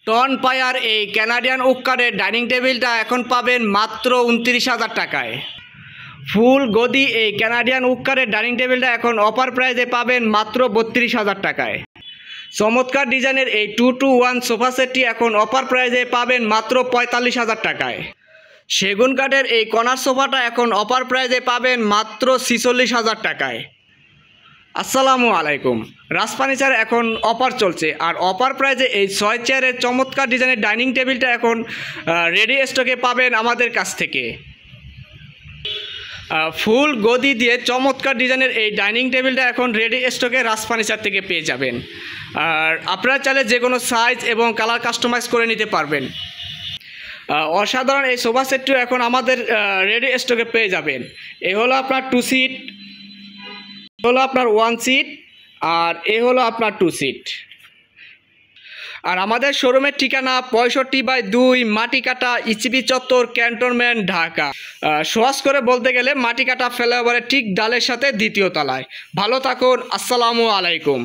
Ton পায়ার এই Canadian oak কাঠের dining টেবিলটা এখন পাবেন মাত্র 29,000 টাকায়। ফুল গদি এই কানাডিয়ান ওক কাঠের ডাইনিং টেবিলটা এখন অফার প্রাইসে পাবেন মাত্র 32,000 টাকায়। চমৎকার ডিজাইনের এই 2-to-1 সোফা সেটটি এখন অফার প্রাইসে পাবেন মাত্র 45,000 টাকায়। সেগুন কাঠের এই কর্নার সোফাটা এখন অফার প্রাইসে পাবেন মাত্র 46,000 টাকায়। আসসালামু আলাইকুম। রাজ ফার্নিচার এখন অফার চলছে, আর অফার প্রাইসে এই 6 চেয়ারের চমৎকার ডিজাইনের ডাইনিং টেবিলটা এখন রেডি স্টকে পাবেন আমাদের কাছ থেকে। ফুল গদি দিয়ে চমৎকার ডিজাইনের এই ডাইনিং টেবিলটা এখন রেডি স্টকে রাজ ফার্নিচার থেকে পেয়ে যাবেন। আর আপনারা চাইলে যে কোনো সাইজ এবং কালার কাস্টমাইজ করে নিতে পারবেন। অসাধারণ এই সোফা সেটটিও এখন আমাদের রেডি স্টকে পেয়ে যাবেন। এই হলো আপনার 2 সিট, হলো আপনার 1 সিট, আর এ হলো আপনার 2 সিট। আর আমাদের শোরুমের ঠিকানা 65/2 মাটিকাটা ইচিপি চত্বর, ক্যান্টনমেন্ট, ঢাকা। সহজ করে বলতে গেলে মাটিকাটা ফ্লাইওভারের ঠিক ডালের সাথে দ্বিতীয় তলায়। ভালো থাকুন। আসসালামু আলাইকুম।